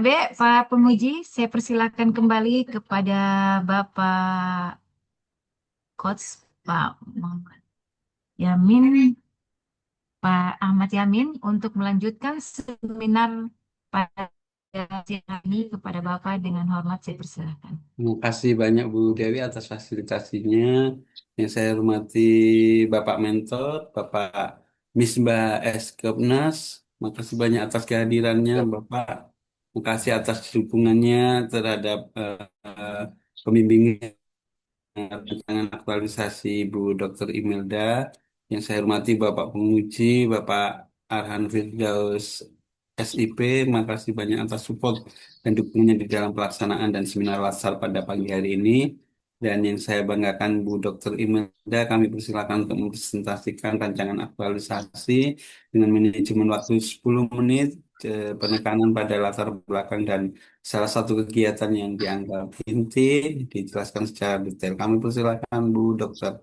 Pak Penguji, saya persilakan kembali kepada Bapak Coach Pak Muhammad Yamin, Pak Ahmad Yamin untuk melanjutkan seminar pada siang ini kepada Bapak dengan hormat saya persilakan. Terima kasih banyak Bu Dewi atas fasilitasinya. Yang saya hormati Bapak Mentor, Bapak Misbah S. Kepnas. Terima kasih banyak atas kehadirannya Bapak. Terima kasih atas dukungannya terhadap pembimbingan rancangan aktualisasi Ibu Dr. Imelda. Yang saya hormati Bapak Penguji, Bapak Arhan Firdaus SIP. Terima kasih banyak atas support dan dukungannya di dalam pelaksanaan dan seminar latsar pada pagi hari ini. Dan yang saya banggakan Bu Dr. Imelda, kami persilakan untuk mempresentasikan rancangan aktualisasi dengan manajemen waktu 10 menit, penekanan pada latar belakang dan salah satu kegiatan yang dianggap inti dijelaskan secara detail. Kami persilakan Bu Dokter.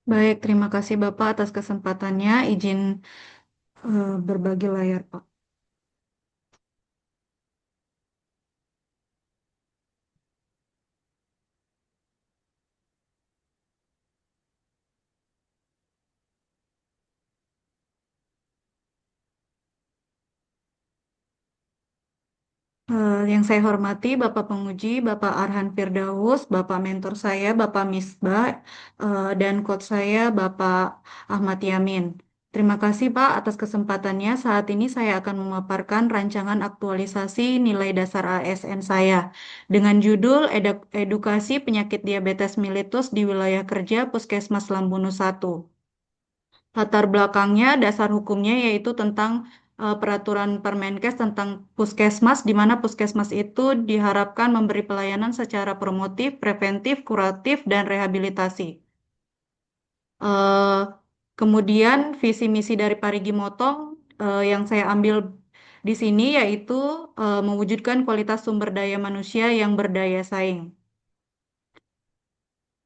Baik, terima kasih Bapak atas kesempatannya. Izin berbagi layar, Pak. Yang saya hormati Bapak Penguji, Bapak Arhan Firdaus, Bapak mentor saya, Bapak Misbah, dan coach saya, Bapak Ahmad Yamin. Terima kasih Pak atas kesempatannya. Saat ini saya akan memaparkan rancangan aktualisasi nilai dasar ASN saya dengan judul Edukasi Penyakit Diabetes Mellitus di Wilayah Kerja Puskesmas Lambunu 1. Latar belakangnya, dasar hukumnya yaitu tentang peraturan Permenkes tentang puskesmas, di mana puskesmas itu diharapkan memberi pelayanan secara promotif, preventif, kuratif, dan rehabilitasi. Eh, Kemudian visi misi dari Parigi Motong yang saya ambil di sini yaitu mewujudkan kualitas sumber daya manusia yang berdaya saing.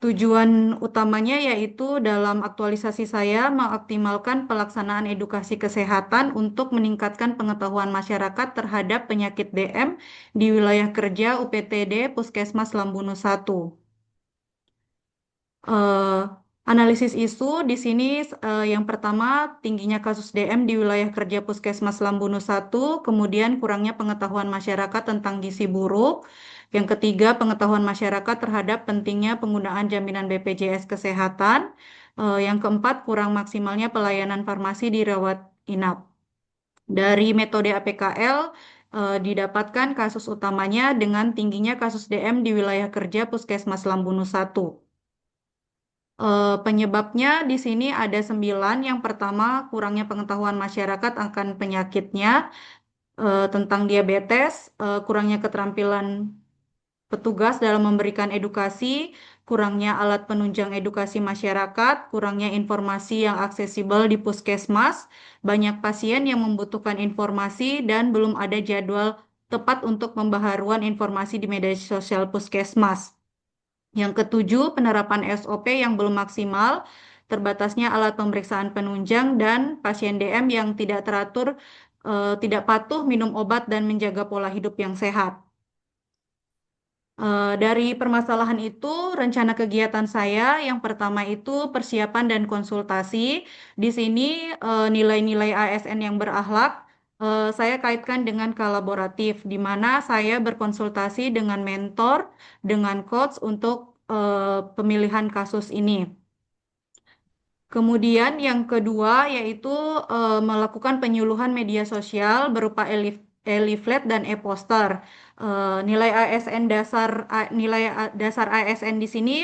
Tujuan utamanya yaitu dalam aktualisasi saya mengoptimalkan pelaksanaan edukasi kesehatan untuk meningkatkan pengetahuan masyarakat terhadap penyakit DM di wilayah kerja UPTD Puskesmas Lambunu 1. Eh, Analisis isu di sini yang pertama tingginya kasus DM di wilayah kerja Puskesmas Lambunu 1, kemudian kurangnya pengetahuan masyarakat tentang gizi buruk. Yang ketiga, pengetahuan masyarakat terhadap pentingnya penggunaan jaminan BPJS Kesehatan. Yang keempat, kurang maksimalnya pelayanan farmasi di rawat inap. Dari metode APKL didapatkan kasus utamanya dengan tingginya kasus DM di wilayah kerja Puskesmas Lambunu 1. Penyebabnya di sini ada 9. Yang pertama, kurangnya pengetahuan masyarakat akan penyakitnya, tentang diabetes, kurangnya keterampilan petugas dalam memberikan edukasi, kurangnya alat penunjang edukasi masyarakat, kurangnya informasi yang aksesibel di puskesmas, banyak pasien yang membutuhkan informasi, dan belum ada jadwal tepat untuk pembaharuan informasi di media sosial puskesmas. Yang ketujuh, penerapan SOP yang belum maksimal, terbatasnya alat pemeriksaan penunjang, dan pasien DM yang tidak teratur, tidak patuh minum obat dan menjaga pola hidup yang sehat. Dari permasalahan itu, rencana kegiatan saya yang pertama itu persiapan dan konsultasi. Di sini nilai-nilai ASN yang berakhlak saya kaitkan dengan kolaboratif, di mana saya berkonsultasi dengan mentor, dengan coach untuk pemilihan kasus ini. Kemudian yang kedua yaitu melakukan penyuluhan media sosial berupa e-leaflet dan e-poster. Nilai ASN dasar nilai dasar ASN di sini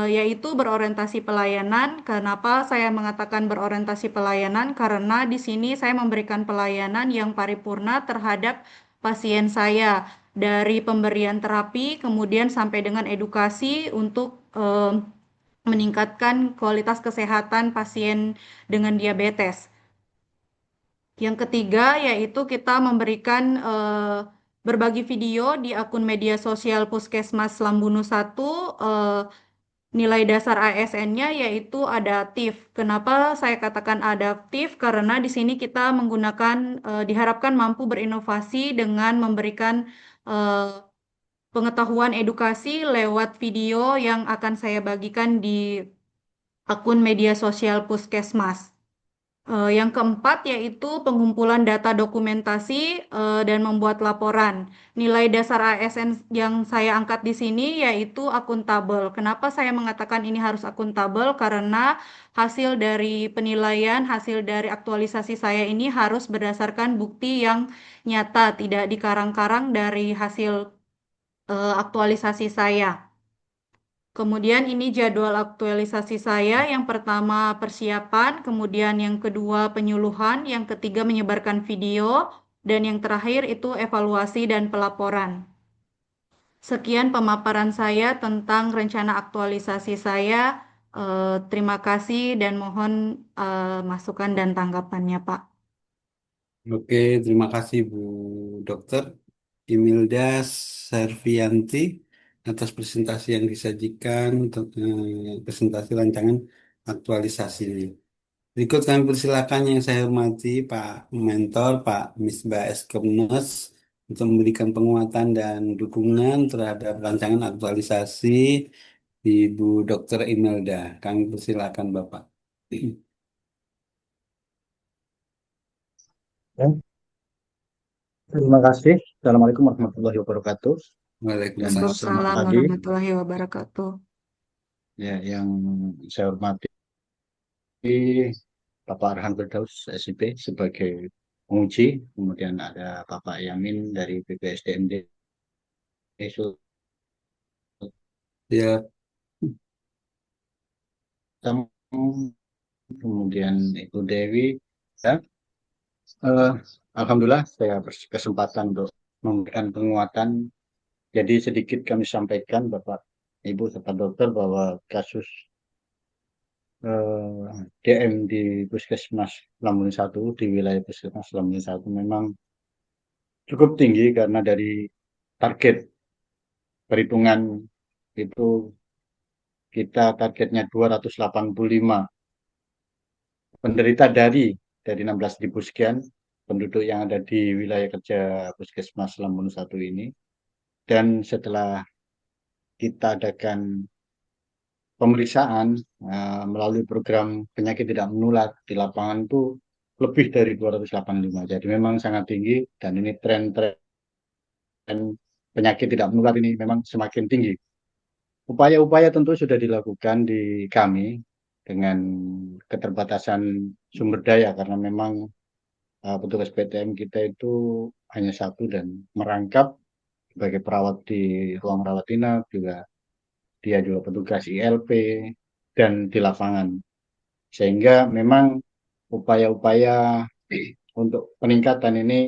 yaitu berorientasi pelayanan. Kenapa saya mengatakan berorientasi pelayanan? Karena di sini saya memberikan pelayanan yang paripurna terhadap pasien saya dari pemberian terapi kemudian sampai dengan edukasi untuk meningkatkan kualitas kesehatan pasien dengan diabetes. Yang ketiga yaitu kita memberikan berbagi video di akun media sosial Puskesmas Lambunu 1 nilai dasar ASN-nya yaitu adaptif. Kenapa saya katakan adaptif? Karena di sini kita menggunakan diharapkan mampu berinovasi dengan memberikan pengetahuan edukasi lewat video yang akan saya bagikan di akun media sosial Puskesmas. Yang keempat yaitu pengumpulan data dokumentasi dan membuat laporan. Nilai dasar ASN yang saya angkat di sini yaitu akuntabel. Kenapa saya mengatakan ini harus akuntabel? Karena hasil dari penilaian, hasil dari aktualisasi saya ini harus berdasarkan bukti yang nyata, tidak dikarang-karang dari hasil aktualisasi saya. Kemudian ini jadwal aktualisasi saya. Yang pertama persiapan, kemudian yang kedua penyuluhan, yang ketiga menyebarkan video, dan yang terakhir itu evaluasi dan pelaporan. Sekian pemaparan saya tentang rencana aktualisasi saya. Terima kasih dan mohon masukan dan tanggapannya, Pak. Oke, terima kasih Bu Dokter Imelda Servianti atas presentasi yang disajikan, presentasi rancangan aktualisasi ini. Berikut kami persilakan yang saya hormati Pak Mentor, Pak Misbah S. Kemnes untuk memberikan penguatan dan dukungan terhadap rancangan aktualisasi Ibu Dokter Imelda. Kami persilakan Bapak. Ya, terima kasih. Assalamualaikum warahmatullahi wabarakatuh. Dan Waalaikumsalam. selamat Waalaikumsalam pagi warahmatullahi wabarakatuh. ya yang saya hormati Bapak Arhan Firdaus SIP sebagai penguji, kemudian ada Bapak Yamin dari BPSDMD Sultan, Ya, kemudian Ibu Dewi. Ya, Alhamdulillah saya berkesempatan untuk memberikan penguatan. Jadi sedikit kami sampaikan Bapak Ibu serta dokter bahwa kasus DM di Puskesmas Lampung 1, di wilayah Puskesmas Lampung 1 memang cukup tinggi karena dari target perhitungan itu kita targetnya 285 penderita dari 16.000 sekian penduduk yang ada di wilayah kerja Puskesmas Lampung 1 ini. Dan setelah kita adakan pemeriksaan melalui program penyakit tidak menular di lapangan itu lebih dari 285. Jadi memang sangat tinggi dan ini tren-tren penyakit tidak menular ini memang semakin tinggi. Upaya-upaya tentu sudah dilakukan di kami dengan keterbatasan sumber daya karena memang petugas PTM kita itu hanya satu dan merangkap sebagai perawat di ruang rawat inap juga dia juga petugas ILP dan di lapangan. Sehingga memang upaya-upaya untuk peningkatan ini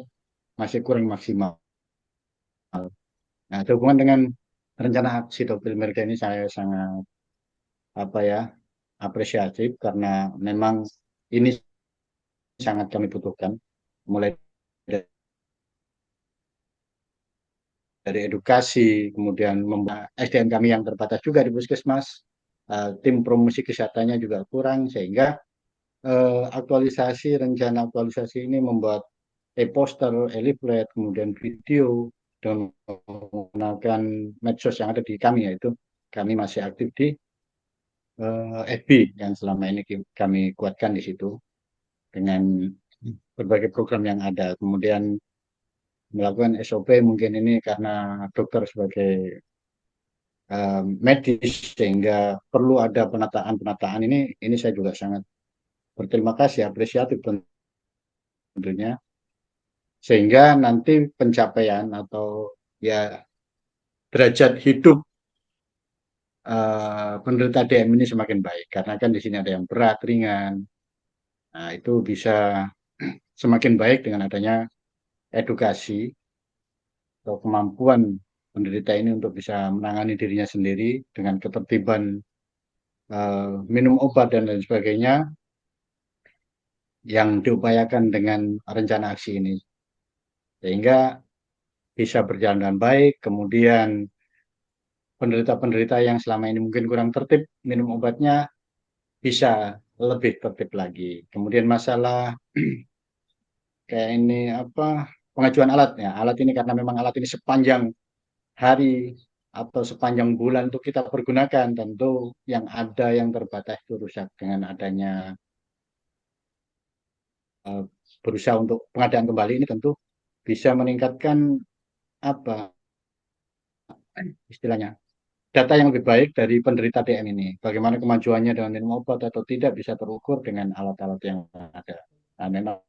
masih kurang maksimal. Nah, sehubungan dengan rencana aksi Dr. Merga ini saya sangat apresiatif karena memang ini sangat kami butuhkan, mulai dari edukasi, kemudian SDM kami yang terbatas juga di Puskesmas, tim promosi kesehatannya juga kurang, sehingga rencana aktualisasi ini membuat e-poster, e-leaflet, kemudian video, dengan menggunakan medsos yang ada di kami, yaitu kami masih aktif di FB yang selama ini kami kuatkan di situ dengan berbagai program yang ada. Kemudian melakukan SOP mungkin ini karena dokter sebagai medis sehingga perlu ada penataan ini saya juga sangat berterima kasih, apresiatif tentunya, sehingga nanti pencapaian atau ya derajat hidup penderita DM ini semakin baik karena kan di sini ada yang berat, ringan. Nah, itu bisa semakin baik dengan adanya edukasi atau kemampuan penderita ini untuk bisa menangani dirinya sendiri dengan ketertiban minum obat dan lain sebagainya yang diupayakan dengan rencana aksi ini. Sehingga bisa berjalan dengan baik, kemudian penderita-penderita yang selama ini mungkin kurang tertib minum obatnya bisa lebih tertib lagi. Kemudian masalah kayak ini apa pengajuan alat ya. Alat ini karena memang alat ini sepanjang hari atau sepanjang bulan untuk kita pergunakan, tentu yang ada yang terbatas itu rusak dengan adanya eh, berusaha untuk pengadaan kembali ini tentu bisa meningkatkan apa istilahnya data yang lebih baik dari penderita DM ini. Bagaimana kemajuannya dengan minum obat atau tidak bisa terukur dengan alat-alat yang ada. Nah, memang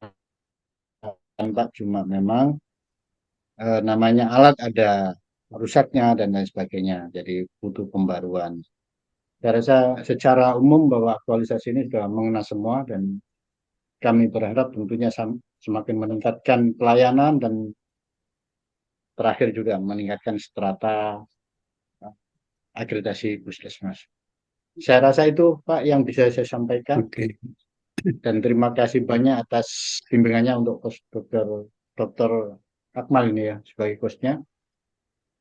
Pak cuma memang namanya alat ada rusaknya dan lain sebagainya. Jadi butuh pembaruan. Saya rasa secara umum bahwa aktualisasi ini sudah mengena semua dan kami berharap tentunya semakin meningkatkan pelayanan dan terakhir juga meningkatkan strata akreditasi puskesmas. Saya rasa itu Pak yang bisa saya sampaikan Oke. dan terima kasih banyak atas bimbingannya untuk dokter Akmal ini ya sebagai hostnya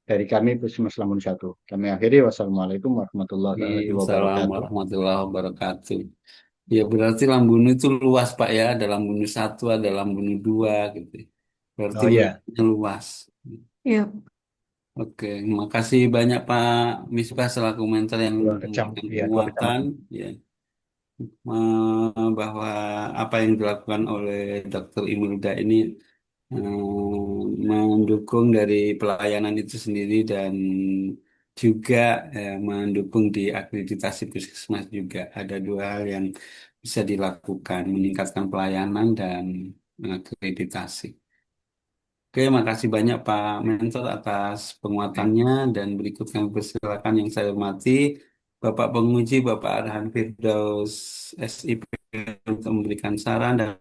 dari kami Puskesmas Lampung 1. Kami akhiri wassalamualaikum warahmatullahi Waalaikumsalam wabarakatuh. warahmatullahi wabarakatuh. Ya berarti Lambunu itu luas Pak ya, ada Lambunu 1, ada Lambunu 2 gitu. Berarti Oh iya, wilayahnya luas. Ya, Oke, makasih banyak Pak Misbah selaku mentor yang memberikan dua penguatan kecamatan. ya, bahwa apa yang dilakukan oleh Dr. Imulda ini mendukung dari pelayanan itu sendiri dan juga mendukung di akreditasi puskesmas juga. Ada dua hal yang bisa dilakukan, meningkatkan pelayanan dan akreditasi. Oke, makasih banyak Pak Mentor atas penguatannya dan berikut kami persilakan yang saya hormati Bapak Penguji, Bapak Arhan Firdaus SIP untuk memberikan saran dan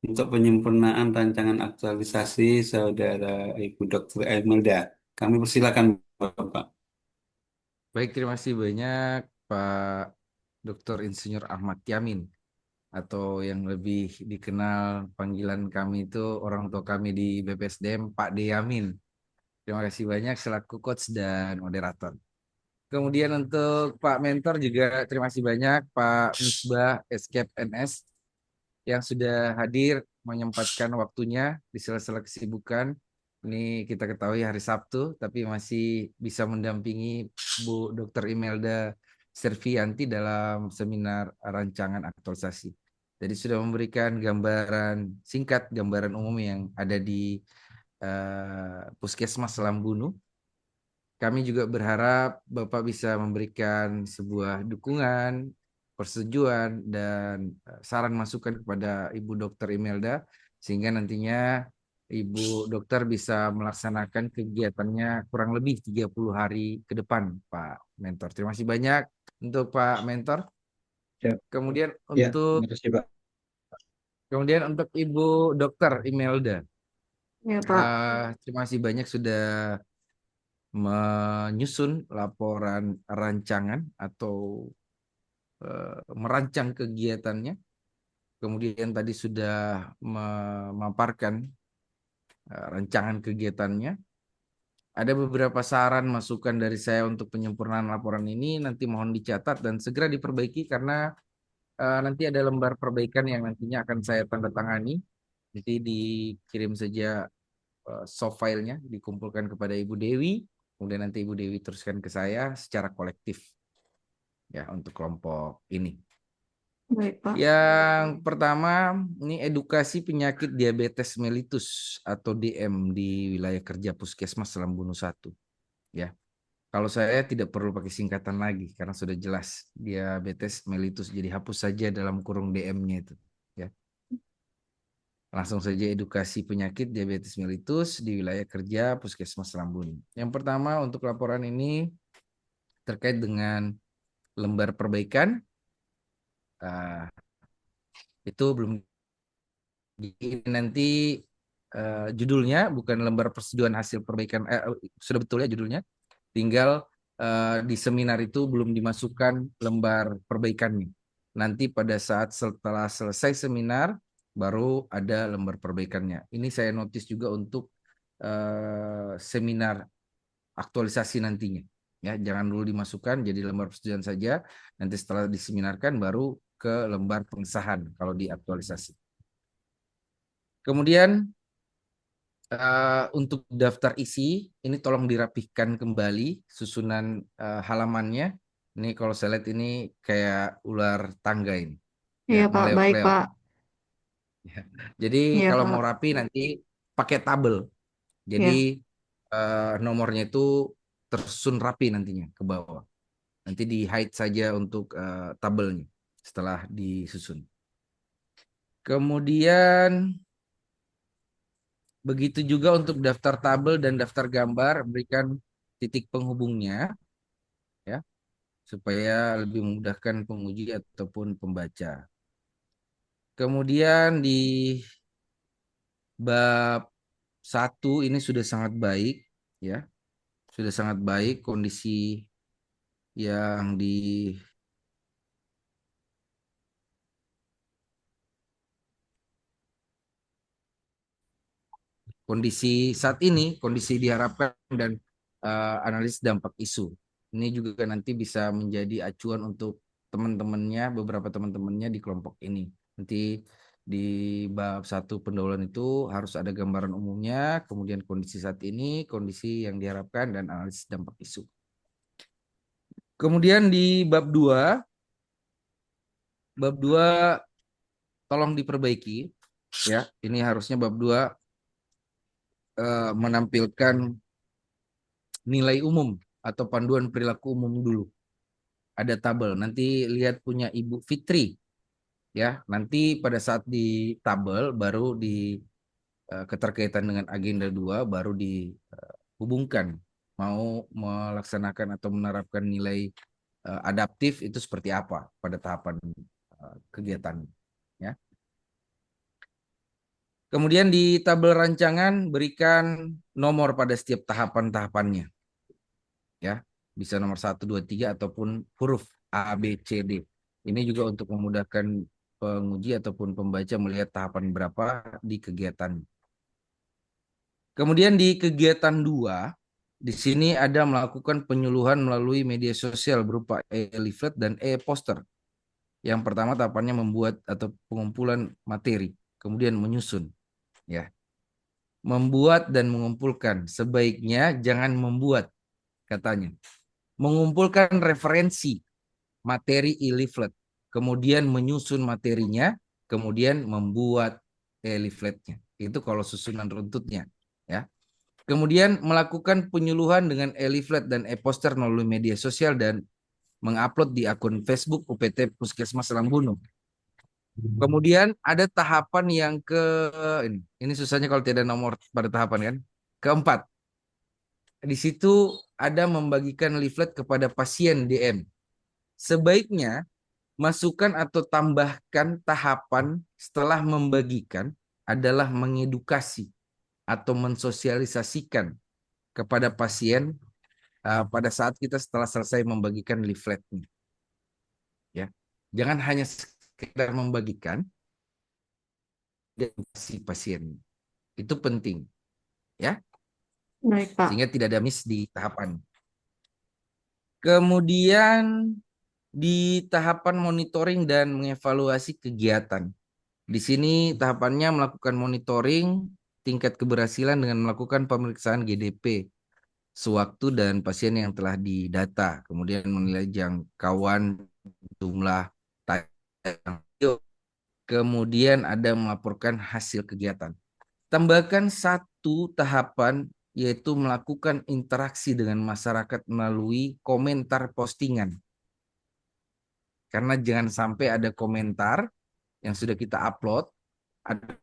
untuk penyempurnaan rancangan aktualisasi Saudara Ibu Dr. Imelda. Kami persilakan Bapak. Baik, terima kasih banyak Pak Dr. Insinyur Ahmad Yamin atau yang lebih dikenal panggilan kami itu orang tua kami di BPSDM Pak D. Yamin. Terima kasih banyak selaku coach dan moderator. Kemudian untuk Pak Mentor juga terima kasih banyak Pak Misbah Escape NS yang sudah hadir menyempatkan waktunya di sela-sela kesibukan. Ini kita ketahui hari Sabtu, tapi masih bisa mendampingi Bu Dr. Imelda Servianti dalam seminar rancangan aktualisasi. Jadi sudah memberikan gambaran singkat, gambaran umum yang ada di Puskesmas Lambunu. Kami juga berharap Bapak bisa memberikan sebuah dukungan, persetujuan, dan saran masukan kepada Ibu Dr. Imelda, sehingga nantinya Ibu Dokter bisa melaksanakan kegiatannya kurang lebih 30 hari ke depan, Pak Mentor. Terima kasih banyak untuk Pak Mentor. Ya, Kemudian ya, untuk terima kasih Pak. Ibu Dokter Imelda, ya Pak. terima kasih banyak sudah menyusun laporan rancangan atau merancang kegiatannya. Kemudian tadi sudah memaparkan rancangan kegiatannya. Ada beberapa saran masukan dari saya untuk penyempurnaan laporan ini. Nanti mohon dicatat dan segera diperbaiki karena nanti ada lembar perbaikan yang nantinya akan saya tanda tangani. Nanti dikirim saja soft filenya, dikumpulkan kepada Ibu Dewi. Kemudian nanti Ibu Dewi teruskan ke saya secara kolektif ya untuk kelompok ini. Baik Pak. Yang pertama, ini edukasi penyakit diabetes mellitus atau DM di wilayah kerja Puskesmas Lambunu 1. Ya. Kalau saya tidak perlu pakai singkatan lagi karena sudah jelas diabetes mellitus, jadi hapus saja dalam kurung DM-nya itu, ya. Langsung saja edukasi penyakit diabetes mellitus di wilayah kerja Puskesmas Lambunu. Yang pertama untuk laporan ini terkait dengan lembar perbaikan. Itu belum nanti judulnya bukan lembar persetujuan hasil perbaikan, sudah betul ya judulnya, tinggal di seminar itu belum dimasukkan lembar perbaikannya. Nanti pada saat setelah selesai seminar baru ada lembar perbaikannya. Ini saya notis juga untuk seminar aktualisasi nantinya. Ya, jangan dulu dimasukkan jadi lembar persetujuan saja. Nanti setelah diseminarkan baru ke lembar pengesahan kalau diaktualisasi. Kemudian untuk daftar isi ini tolong dirapihkan kembali susunan halamannya. Ini kalau saya lihat ini kayak ular tangga ini. Ya, Iya, Pak. Baik, meleok-leok. Pak. Jadi Iya, kalau Pak. mau rapi nanti pakai tabel. Jadi Iya. nomornya itu tersusun rapi nantinya ke bawah. Nanti di hide saja untuk tabelnya setelah disusun. Kemudian begitu juga untuk daftar tabel dan daftar gambar, berikan titik penghubungnya ya supaya lebih memudahkan penguji ataupun pembaca. Kemudian di bab 1 ini sudah sangat baik ya. Sudah sangat baik kondisi yang di kondisi saat ini, kondisi diharapkan dan analisis dampak isu. Ini juga nanti bisa menjadi acuan untuk teman-temannya, beberapa teman-temannya di kelompok ini. Nanti di bab 1 pendahuluan itu harus ada gambaran umumnya, kemudian kondisi saat ini, kondisi yang diharapkan, dan analisis dampak isu. Kemudian di bab 2 tolong diperbaiki ya. Ini harusnya bab 2 menampilkan nilai umum atau panduan perilaku umum dulu. Ada tabel. Nanti lihat punya Ibu Fitri ya. Nanti pada saat di tabel baru di keterkaitan dengan agenda 2 baru dihubungkan mau melaksanakan atau menerapkan nilai adaptif itu seperti apa pada tahapan kegiatan ya. Kemudian di tabel rancangan berikan nomor pada setiap tahapan-tahapannya. Ya, bisa nomor 1, 2, 3 ataupun huruf A, B, C, D. Ini juga untuk memudahkan penguji ataupun pembaca melihat tahapan berapa di kegiatan. Kemudian di kegiatan 2, di sini ada melakukan penyuluhan melalui media sosial berupa e-leaflet dan e-poster. Yang pertama tahapannya membuat atau pengumpulan materi, kemudian menyusun. Ya, membuat dan mengumpulkan. Sebaiknya jangan membuat, katanya. Mengumpulkan referensi materi e-leaflet, kemudian menyusun materinya, kemudian membuat e-leafletnya. Itu kalau susunan runtutnya, ya. Kemudian melakukan penyuluhan dengan e-leaflet dan e-poster melalui media sosial dan mengupload di akun Facebook UPT Puskesmas Rambuno. Kemudian ada tahapan yang ini susahnya kalau tidak nomor pada tahapan kan. Keempat, di situ ada membagikan leaflet kepada pasien DM. Sebaiknya masukkan atau tambahkan tahapan setelah membagikan adalah mengedukasi atau mensosialisasikan kepada pasien pada saat kita setelah selesai membagikan leafletnya. Ya, jangan hanya sekedar membagikan edukasi pasien. Itu penting, ya. Baik, Pak. Sehingga tidak ada miss di tahapan. Kemudian di tahapan monitoring dan mengevaluasi kegiatan. Di sini tahapannya melakukan monitoring tingkat keberhasilan dengan melakukan pemeriksaan GDP sewaktu dan pasien yang telah didata. Kemudian menilai jangkauan jumlah tayang. Kemudian ada melaporkan hasil kegiatan. Tambahkan satu tahapan yaitu melakukan interaksi dengan masyarakat melalui komentar postingan. Karena jangan sampai ada komentar yang sudah kita upload, ada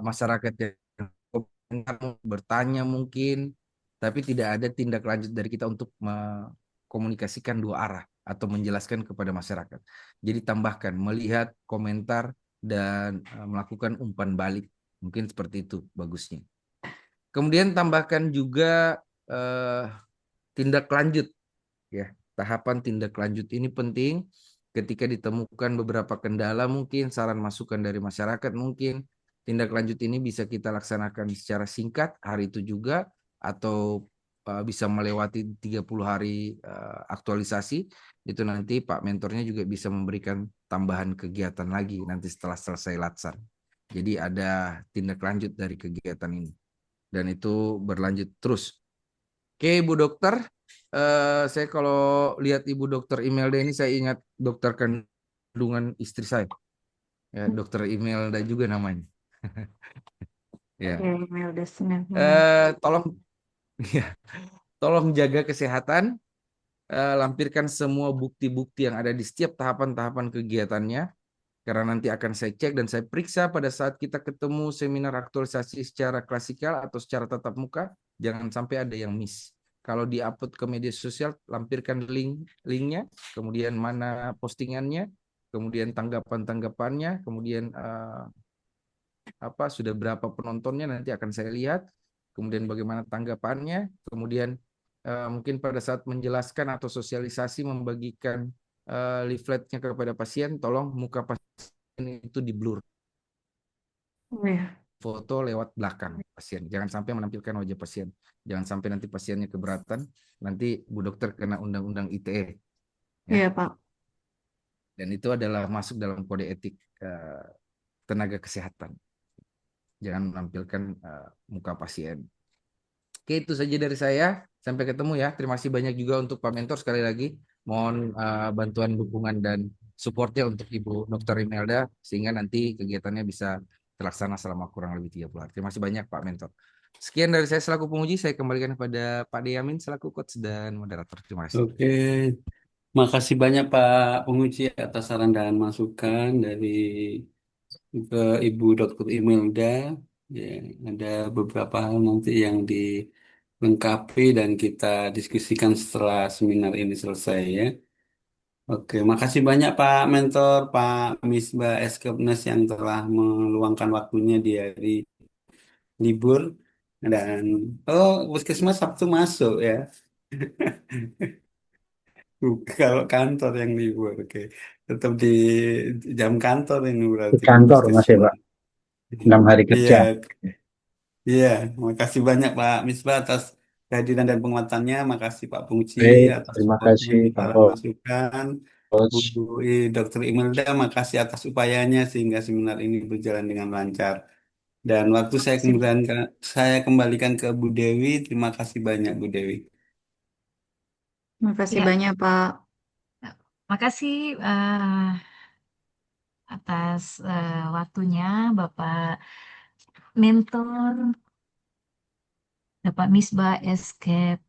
masyarakat yang bertanya mungkin, tapi tidak ada tindak lanjut dari kita untuk mengkomunikasikan dua arah atau menjelaskan kepada masyarakat. Jadi tambahkan melihat komentar dan melakukan umpan balik. Mungkin seperti itu bagusnya. Kemudian tambahkan juga tindak lanjut. Ya, tahapan tindak lanjut ini penting ketika ditemukan beberapa kendala mungkin, saran masukan dari masyarakat mungkin. Tindak lanjut ini bisa kita laksanakan secara singkat hari itu juga atau bisa melewati 30 hari aktualisasi, itu nanti Pak mentornya juga bisa memberikan tambahan kegiatan lagi nanti setelah selesai Latsan. Jadi ada tindak lanjut dari kegiatan ini. Dan itu berlanjut terus. Oke, Ibu Dokter. Saya kalau lihat Ibu Dokter Imelda ini, saya ingat dokter kandungan istri saya. Ya, Dokter Imelda juga namanya. Ya. Ya, Imelda Senin. Tolong ya, tolong jaga kesehatan, lampirkan semua bukti-bukti yang ada di setiap tahapan-tahapan kegiatannya, karena nanti akan saya cek dan saya periksa pada saat kita ketemu seminar aktualisasi secara klasikal atau secara tatap muka, jangan sampai ada yang miss. Kalau di-upload ke media sosial, lampirkan linknya, kemudian mana postingannya, kemudian tanggapan-tanggapannya, kemudian sudah berapa penontonnya nanti akan saya lihat, kemudian bagaimana tanggapannya, kemudian mungkin pada saat menjelaskan atau sosialisasi membagikan leafletnya kepada pasien, tolong muka pasien itu di blur, Oh ya, foto lewat belakang pasien, jangan sampai menampilkan wajah pasien, jangan sampai nanti pasiennya keberatan, nanti Bu Dokter kena undang-undang ITE ya. iya Pak. Dan itu adalah masuk dalam kode etik tenaga kesehatan, jangan menampilkan muka pasien. Oke, itu saja dari saya. Sampai ketemu ya. Terima kasih banyak juga untuk Pak Mentor sekali lagi. Mohon bantuan dukungan dan supportnya untuk Ibu Dr. Imelda sehingga nanti kegiatannya bisa terlaksana selama kurang lebih 30 hari. Terima kasih banyak Pak Mentor. Sekian dari saya selaku penguji. Saya kembalikan kepada Pak Deyamin selaku coach dan moderator. Terima kasih. Oke, makasih banyak Pak Penguji atas saran dan masukan dari Ibu Dr. Imelda. Ya, ada beberapa hal nanti yang dilengkapi dan kita diskusikan setelah seminar ini selesai ya. Oke, makasih banyak Pak Mentor, Pak Misbah Eskepnes yang telah meluangkan waktunya di hari libur dan Puskesmas Sabtu masuk ya. Kalau kantor yang libur, oke. Tetap di jam kantor ini Di berarti di kantor masih Pak, Puskesmas. 6 hari kerja. Iya, iya. Makasih banyak Pak Misbah atas kehadiran dan penguatannya. Makasih Pak Pungci Baik, atas terima supportnya kasih Pak saran masukan. Bu Coach. Dr. Imelda, makasih atas upayanya sehingga seminar ini berjalan dengan lancar. Dan waktu saya kembalikan ke Bu Dewi. Terima kasih banyak Bu Dewi. Terima kasih Ya, banyak Pak. makasih atas waktunya Bapak Mentor, Bapak Misbah Escape